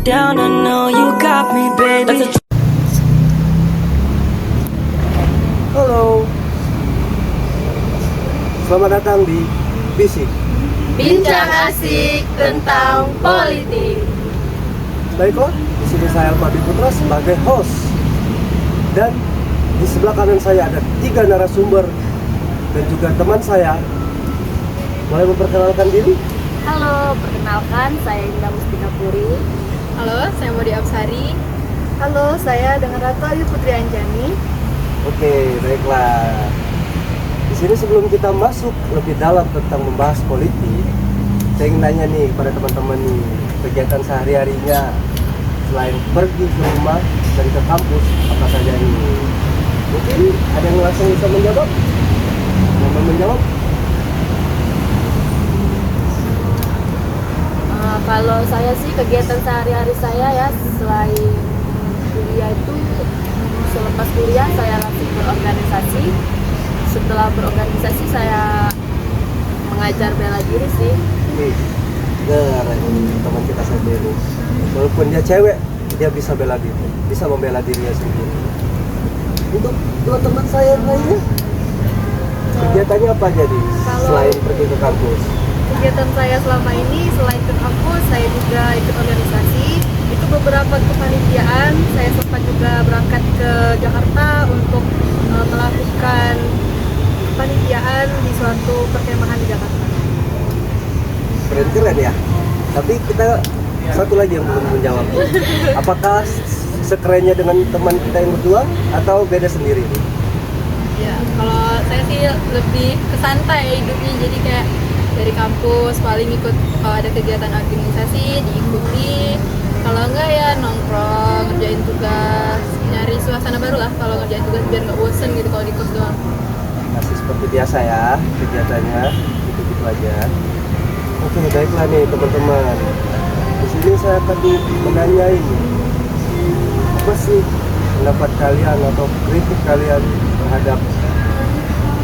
down, I know you got me, baby. Halo, selamat datang di Bisik. Bincang asik tentang politik. Baiklah, di sini saya Alfadi Putra sebagai host. Dan di sebelah kanan saya ada 3 narasumber dan juga teman saya. Boleh memperkenalkan diri? Halo, perkenalkan saya Indah Mustika Puri. Halo, saya Modi Absari. Halo, saya dengan Ratu Ayu Putri Anjani. Oke, baiklah. Di sini sebelum kita masuk lebih dalam tentang membahas politik, saya ingin nanya nih kepada teman-teman nih, kegiatan sehari-harinya selain pergi ke rumah dan ke kampus, apa saja ini? Mungkin ada yang langsung bisa menjawab? Mau menjawab? Kalau saya sih kegiatan sehari-hari saya ya selain kuliah itu selepas kuliah saya langsung berorganisasi. Setelah berorganisasi saya mengajar bela diri sih. Keren teman kita sendiri. Walaupun dia cewek, dia bisa bela diri, bisa membela dirinya sendiri. Untuk 2 teman saya yang lainnya, kegiatannya apa jadi selain pergi ke kampus? Kegiatan saya selama ini selain ke kampus, saya juga ikut organisasi. Itu beberapa kepanitiaan. Saya sempat juga berangkat ke Jakarta untuk melakukan kepanitiaan di suatu perkemahan di Jakarta. Keren ya. Tapi kita satu lagi yang belum menjawab. Apakah sekerennya dengan teman kita yang berdua atau beda sendiri? Ya, kalau saya sih lebih ke santai hidupnya, jadi kayak dari kampus paling ikut kalau ada kegiatan organisasi diikuti, kalau enggak ya nongkrong, ngerjain tugas, nyari suasana baru lah kalau ngerjain tugas biar nggak bosen gitu kalau di kos doang. Masih seperti biasa ya kegiatannya, gitu-gitu aja. Oke, baiklah nih teman-teman. Di sini saya akan menanyai apa sih pendapat kalian atau kritik kalian terhadap,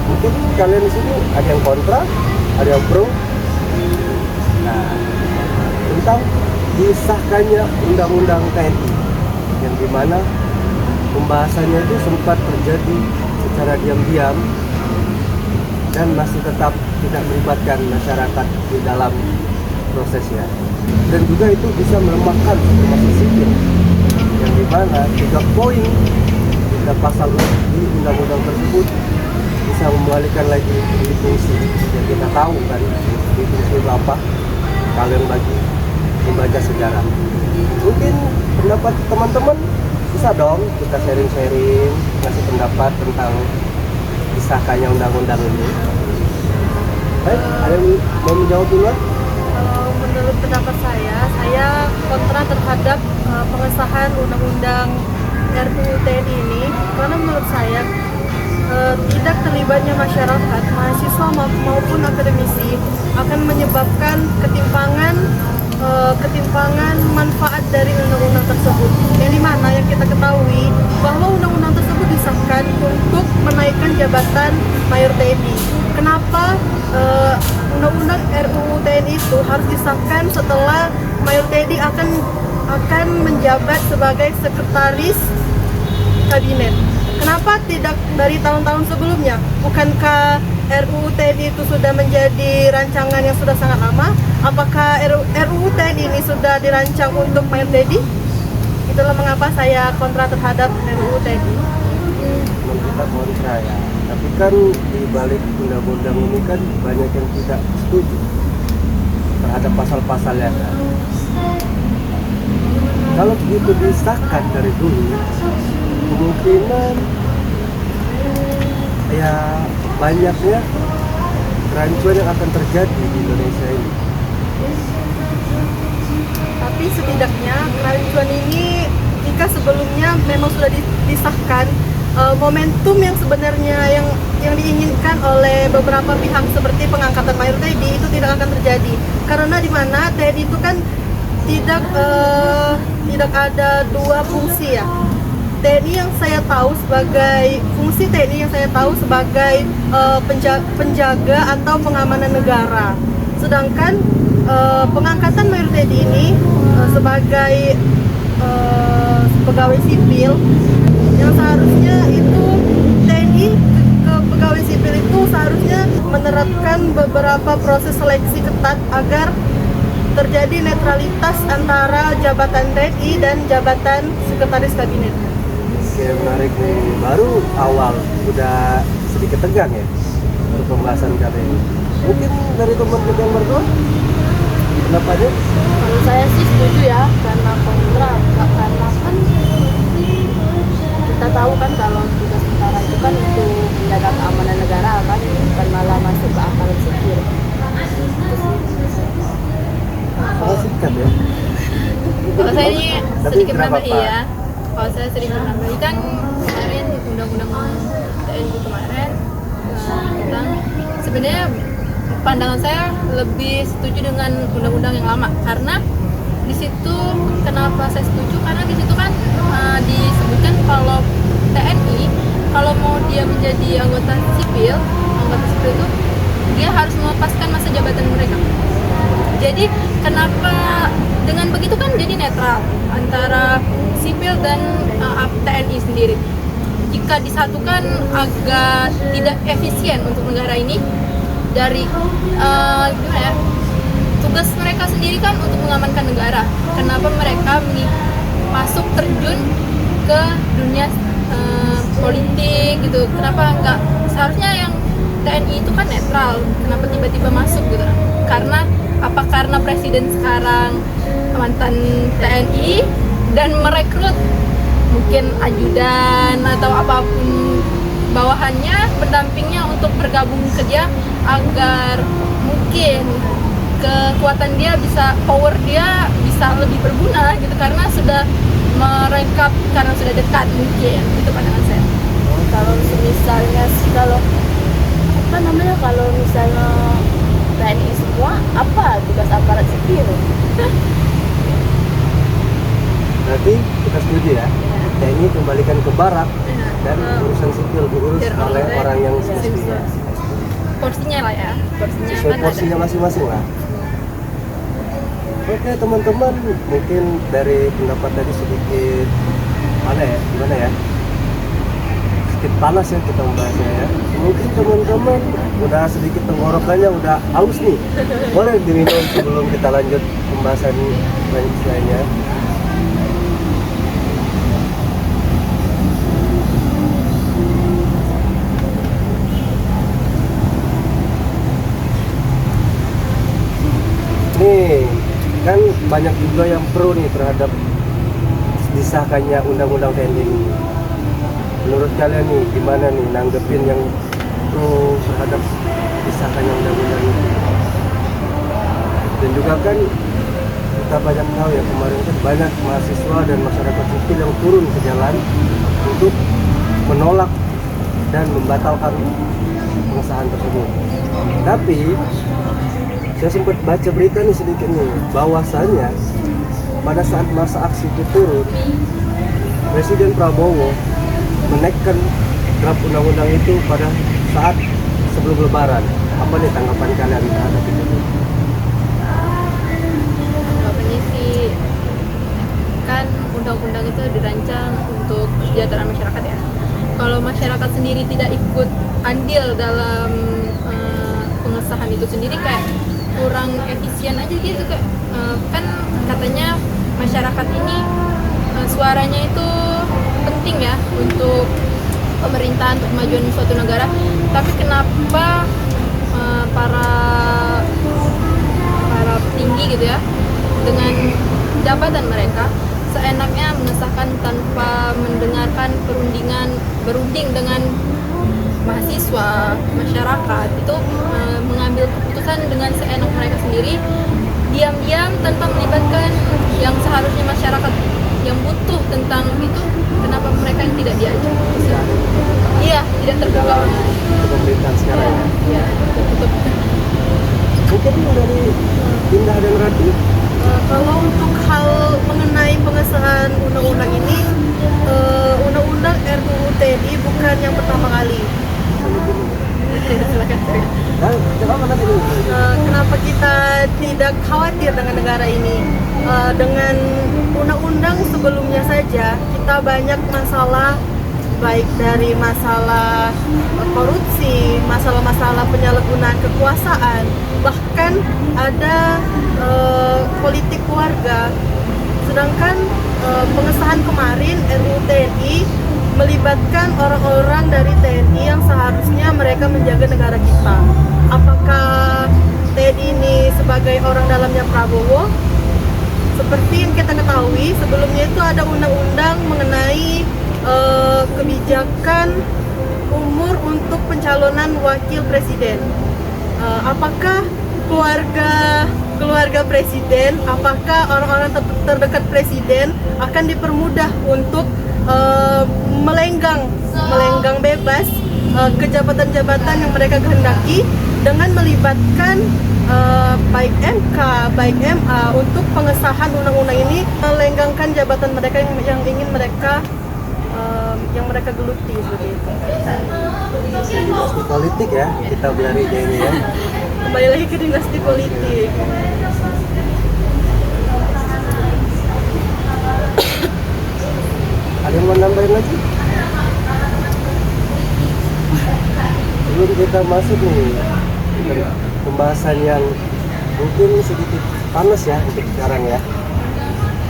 mungkin kalian di sini ada yang kontra, ada yang pro. Nah, tentang disahkannya Undang-Undang TNI yang dimana pembahasannya itu sempat terjadi secara diam-diam dan masih tetap tidak melibatkan masyarakat di dalam prosesnya, dan juga itu bisa melemahkan supremasi sipil yang dimana 3 poin 3 pasal di undang-undang tersebut bisa membalikkan lagi di fungsi yang kita tahu kan di fungsi apa kalian bagi membaca sejarah. Mungkin pendapat teman-teman bisa dong kita sharing-sharing, ngasih pendapat tentang disahkannya undang-undang ini. Baik, ada yang mau menjawab dulu? Kalau menurut pendapat saya kontra terhadap pengesahan undang-undang RUU TNI ini karena menurut saya tidak terlibatnya masyarakat, mahasiswa maupun akademisi akan menyebabkan ketimpangan manfaat dari undang-undang tersebut. Yang dimana yang kita ketahui bahwa undang-undang tersebut disahkan untuk menaikkan jabatan mayor TNI. Kenapa undang-undang RUU TNI itu harus disahkan setelah mayor TNI akan menjabat sebagai sekretaris kabinet? Kenapa tidak dari tahun-tahun sebelumnya? Bukankah RUU TNI itu sudah menjadi rancangan yang sudah sangat lama? Apakah RUU TNI ini sudah dirancang untuk mayor TNI? Itulah mengapa saya kontra terhadap RUU TNI. Kita kontra ya. Tapi kan di balik undang-undang ini kan banyak yang tidak setuju terhadap pasal-pasalnya kan. Kalau begitu disahkan dari dulu, kemungkinan ya banyaknya kerancuan yang akan terjadi di Indonesia ini. Tapi setidaknya kerancuan ini jika sebelumnya memang sudah disahkan, momentum yang sebenarnya yang diinginkan oleh beberapa pihak seperti pengangkatan mayor TNI itu tidak akan terjadi karena di mana TNI itu kan tidak ada 2 fungsi ya. TNI yang saya tahu sebagai fungsi TNI yang saya tahu sebagai penjaga atau pengamanan negara. Sedangkan pengangkatan mayor TNI ini sebagai pegawai sipil yang seharusnya itu TNI ke pegawai sipil itu seharusnya menerapkan beberapa proses seleksi ketat agar terjadi netralitas antara jabatan TNI dan jabatan sekretaris kabinet. Oke, menarik nih. Baru awal udah sedikit tegang ya untuk pembahasan kali ini. Mungkin dari teman kita yang berdua, pendapatnya? Kalau saya sih setuju ya, karena kontra, karena kan kita tahu kan kalau tugas tentara itu kan untuk menjaga keamanan negara kan, bukan malah masuk ke aparat sipil. Sangat singkat ya. Kalau saya ini Tapi sedikit kenapa, menambahi Pak? ya. Kalau saya sedikit menambahi kan kemarin undang-undang TNI kemarin tentang sebenarnya pandangan saya lebih setuju dengan undang-undang yang lama karena di situ kenapa saya setuju karena di situ kan disebutkan kalau TNI kalau mau dia menjadi anggota sipil itu dia harus melepaskan masa jabatan mereka. Jadi kenapa dengan begitu kan jadi netral antara sipil dan TNI sendiri. Jika disatukan agak tidak efisien untuk negara ini dari gimana ya? Tugas mereka sendiri kan untuk mengamankan negara. Kenapa mereka masuk terjun ke dunia politik gitu? Kenapa enggak? Seharusnya yang TNI itu kan netral. Kenapa tiba-tiba masuk gitu? Karena presiden sekarang mantan TNI dan merekrut mungkin ajudan atau apapun bawahannya, pendampingnya untuk bergabung ke dia agar mungkin kekuatan dia bisa, power dia bisa lebih berguna gitu karena sudah merekap, karena sudah dekat mungkin itu pandangan saya. Kalau misalnya sih kalau misalnya TNI semua apa tugas aparat sipil? Berarti kita setuju ya. TNI kembalikan ke barak dan urusan sipil diurus oleh orang yang semestinya. Porsinya lah ya, porsinya Sesuai kan porsinya masing-masing lah. Oke teman-teman, mungkin dari pendapat tadi sedikit gimana ya? Sedikit panas ya kita membahasnya ya. Mungkin teman-teman udah sedikit tenggorokannya udah haus nih. Boleh diminum sebelum kita lanjut pembahasan lainnya. Nih, kan banyak juga yang pro nih terhadap disahkannya undang-undang TNI ini. Menurut kalian nih, gimana nih nanggepin yang pro terhadap disahkannya undang-undang ini? Dan juga kan kita banyak tahu ya kemarin kan banyak mahasiswa dan masyarakat sipil yang turun ke jalan untuk menolak dan membatalkan pengesahan tersebut. Tapi saya sempat baca berita nih sedikit nih, bahwasannya pada saat masa aksi itu turun, Presiden Prabowo menaikkan draft undang-undang itu pada saat sebelum Lebaran. Apa nih tanggapan kalian terhadap itu? Tanggapannya sih kan undang-undang itu dirancang untuk kesejahteraan masyarakat ya. Kalau masyarakat sendiri tidak ikut andil dalam pengesahan itu sendiri kayak kurang efisien aja gitu kayak kan katanya masyarakat ini suaranya itu penting ya untuk pemerintahan, untuk kemajuan suatu negara. Tapi kenapa para petinggi gitu ya dengan jabatan mereka seenaknya mengesahkan tanpa mendengarkan berunding dengan mahasiswa, masyarakat itu mengambil keputusan dengan seenak mereka sendiri, diam-diam tanpa melibatkan yang seharusnya masyarakat yang butuh tentang itu. Kenapa mereka yang tidak diajak? Iya, tidak terbuka Pemerintahan sekarang ya. Iya, betul. Mungkin dari Indah dan Rati. Kalau untuk hal mengenai pengesahan undang-undang ini, undang-undang RUU TNI bukan yang pertama kali. Silakan. Nah, kenapa nanti ini? Kenapa kita tidak khawatir dengan negara ini? Dengan undang-undang sebelumnya saja kita banyak masalah, baik dari masalah korupsi, masalah-masalah penyalahgunaan kekuasaan, bahkan ada politik keluarga. Sedangkan pengesahan kemarin RUU TNI melibatkan orang-orang dari TNI yang seharusnya mereka menjaga negara kita. Apakah TNI ini sebagai orang dalamnya Prabowo? Seperti yang kita ketahui, sebelumnya itu ada undang-undang mengenai kebijakan umur untuk pencalonan wakil presiden. Apakah keluarga presiden, apakah orang-orang terdekat presiden akan dipermudah untuk melenggang bebas ke jabatan-jabatan yang mereka kehendaki dengan melibatkan baik MK, baik MA untuk pengesahan undang-undang ini, melenggangkan jabatan mereka yang ingin mereka geluti seperti itu. Dinasti politik ya, kita belarinya ini ya. Kembali lagi ke dinasti politik. Ada yang mau nambahin lagi? Sebelum kita masuk nih ke pembahasan yang mungkin sedikit panas ya untuk sekarang ya.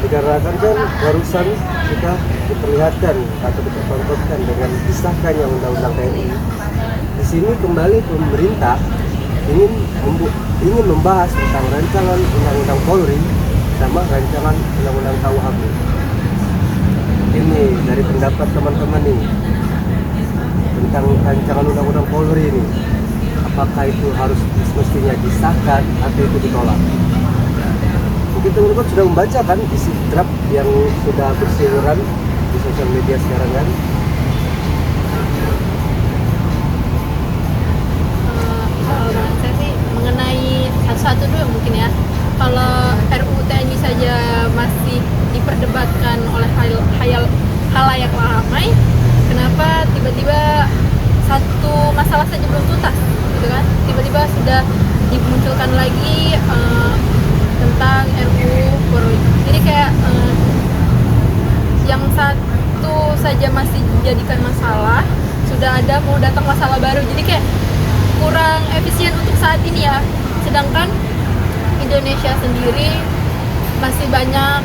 Dikarenakan kan barusan kita diperlihatkan atau dipertontonkan dengan disahkannya undang-undang TNI. Di sini kembali pemerintah ingin membahas tentang rancangan undang-undang Polri sama rancangan undang-undang KUHP. Ini dari pendapat teman-teman nih tentang rancangan undang-undang Polri ini, apakah itu harus mestinya disahkan atau itu ditolak? Mungkin teman-teman sudah membaca kan isi draft yang sudah berseliweran di sosial media sekarang kan? Saya sih mengenai satu-satu dulu mungkin ya. Kalau RUU TNI saja masih diperdebatkan oleh halayak ramai, kenapa tiba-tiba satu masalah saja belum tuntas, gitu kan? Tiba-tiba sudah dimunculkan lagi tentang RUU Polri. Jadi kayak yang satu saja masih dijadikan masalah, sudah ada mau datang masalah baru. Jadi kayak kurang efisien untuk saat ini ya. Sedangkan Indonesia sendiri masih banyak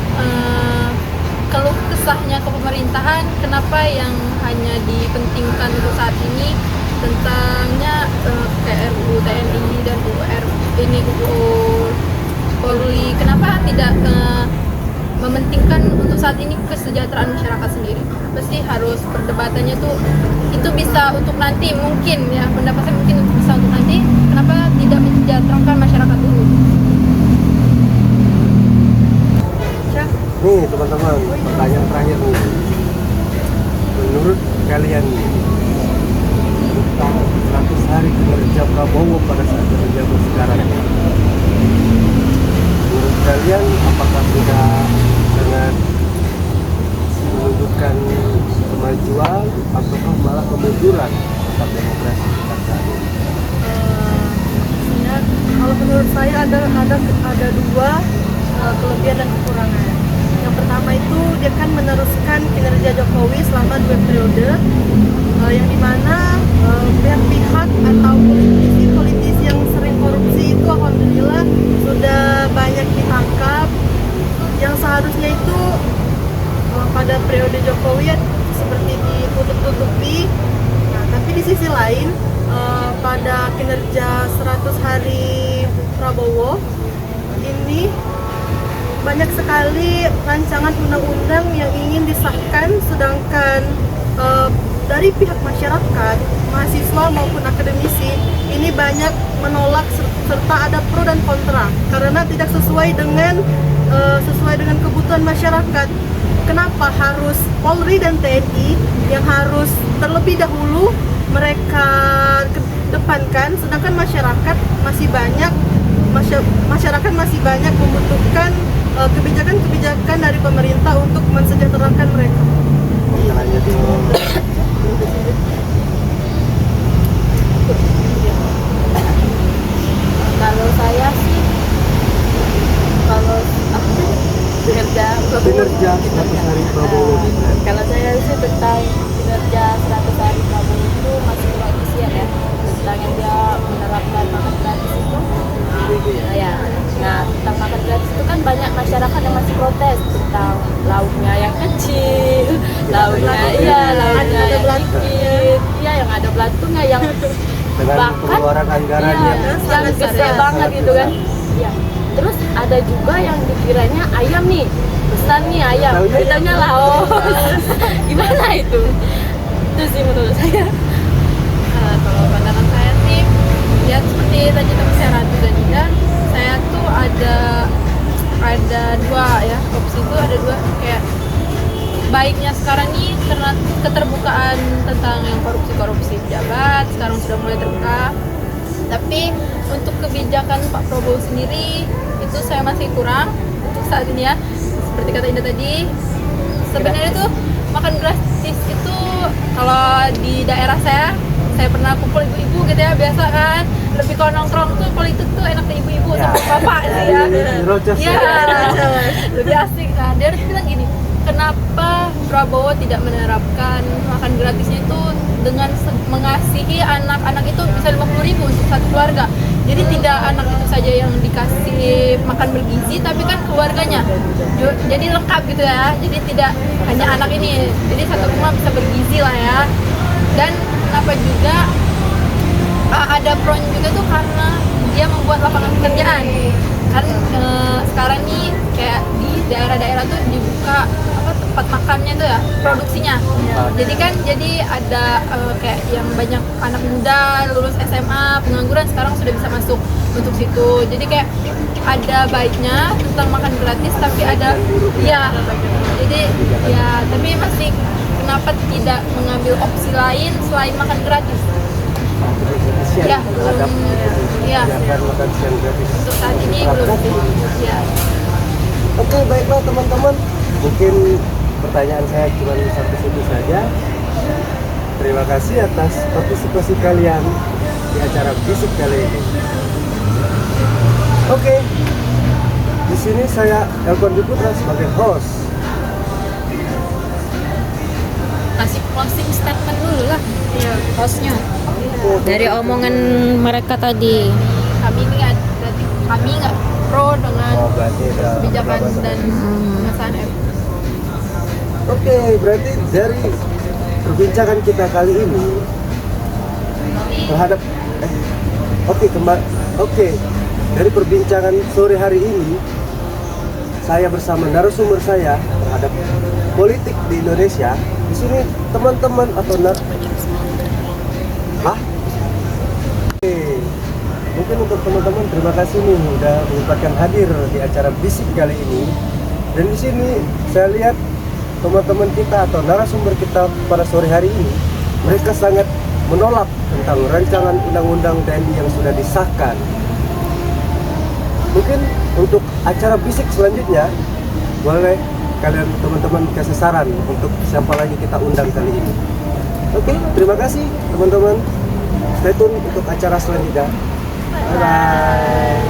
keluh kesahnya ke pemerintahan, kenapa yang hanya dipentingkan untuk saat ini tentangnya kayak RUU TNI dan UU Polri, kenapa tidak mementingkan untuk saat ini kesejahteraan masyarakat sendiri? Pasti harus perdebatannya tuh itu bisa untuk nanti, mungkin ya pendapatnya mungkin bisa untuk nanti, kenapa tidak mensejahterakan masyarakat dulu? Nih teman-teman, pertanyaan terakhir nih. Menurut kalian nih, tentang 100 hari kinerja Prabowo pada saat menjabat sekarang ini, menurut kalian apakah sudah sangat menunjukkan kemajuan ataukah malah kemunduran tentang demokrasi kita saat ini? Kalau menurut saya ada dua kelebihan dan kekurangan. Yang pertama itu dia kan meneruskan kinerja Jokowi selama 2 periode, yang dimana pihak-pihak atau politisi yang sering korupsi itu alhamdulillah sudah banyak ditangkap, yang seharusnya itu pada periode Jokowi seperti ditutup-tutupi. Nah, tapi di sisi lain pada kinerja 100 hari Prabowo ini banyak sekali rancangan undang-undang yang ingin disahkan, sedangkan dari pihak masyarakat, mahasiswa maupun akademisi ini banyak menolak serta ada pro dan kontra karena tidak sesuai dengan kebutuhan masyarakat. Kenapa harus Polri dan TNI yang harus terlebih dahulu mereka kedepankan, sedangkan masyarakat masih banyak membutuhkan kebijakan-kebijakan dari pemerintah untuk mensejahterakan mereka. Caranya tuh sebagainya yang Dengan bahkan pengeluaran anggaran iya, yang besar, gede ya. banget gitu kan. Ya. Terus ada juga yang dikiranya ayam nih, pesan nih ayam, Taunya ditanya laos. Gimana itu? Itu sih menurut saya. Kalau pandangan saya sih, ya seperti tadi teman saya Ratu dan Ida, saya tuh ada dua ya, opsi itu ada dua. Kayak baiknya sekarang nih karena keterbukaan tentang yang korupsi pejabat sekarang sudah mulai terbuka, tapi untuk kebijakan Pak Prabowo sendiri itu saya masih kurang untuk saat ini ya. Seperti kata Indah tadi, sebenarnya tuh makan gratis itu kalau di daerah saya pernah kumpul ibu-ibu gitu ya, biasa kan lebih kalau nongkrong tuh kalau itu tuh enaknya ibu-ibu Ya. sama bapak sih ya. Rocos Iya, ya. lebih asik. Nah, dia harus bilang gini, kenapa Prabowo tidak menerapkan makan gratisnya itu dengan mengasihi anak-anak itu bisa 50.000 untuk satu keluarga. Jadi tidak anak itu saja yang dikasih makan bergizi, tapi kan keluarganya. Jadi lengkap gitu ya. Jadi tidak hanya anak ini. Jadi satu rumah bisa bergizi lah ya. Dan kenapa juga ada pro juga tuh karena dia membuat lapangan pekerjaan. Kan sekarang nih kayak di daerah-daerah tuh dibuka apa tempat makannya tuh ya, produksinya. Jadi ada kayak yang banyak anak muda lulus SMA pengangguran sekarang sudah bisa masuk untuk situ. Jadi kayak ada baiknya tentang makan gratis, tapi ada ya. Jadi ya, tapi masih kenapa tidak mengambil opsi lain selain makan gratis? Ya, Terhadap ya. kebijakan makan siang gratis. Untuk saat ini belum sih. Ya. Oke, baiklah teman-teman. Mungkin pertanyaan saya cuma sampai situ saja. Terima kasih atas partisipasi kalian di acara Bisik kali ini. Oke, di sini saya Elkon Putra sebagai host. Kasih closing statement dulu lah hostnya dari omongan mereka tadi. Kami nggak pro dengan Oh, berarti ada kebijakan beberapa dan pengesahan Oke, berarti dari perbincangan kita kali ini terhadap Oke, dari perbincangan sore hari ini saya bersama narasumber saya terhadap politik di Indonesia. Di sini teman-teman atau Oke. Mungkin untuk teman-teman terima kasih nih udah menyempatkan hadir di acara Bisik kali ini. Dan di sini saya lihat teman-teman kita atau narasumber kita pada sore hari ini, mereka sangat menolak tentang rancangan undang-undang TNI yang sudah disahkan. Mungkin untuk acara Bisik selanjutnya, boleh kalian teman-teman kasih saran untuk siapa lagi kita undang kali ini. Oke, terima kasih teman-teman. Stay tune untuk acara selanjutnya. Bye-bye.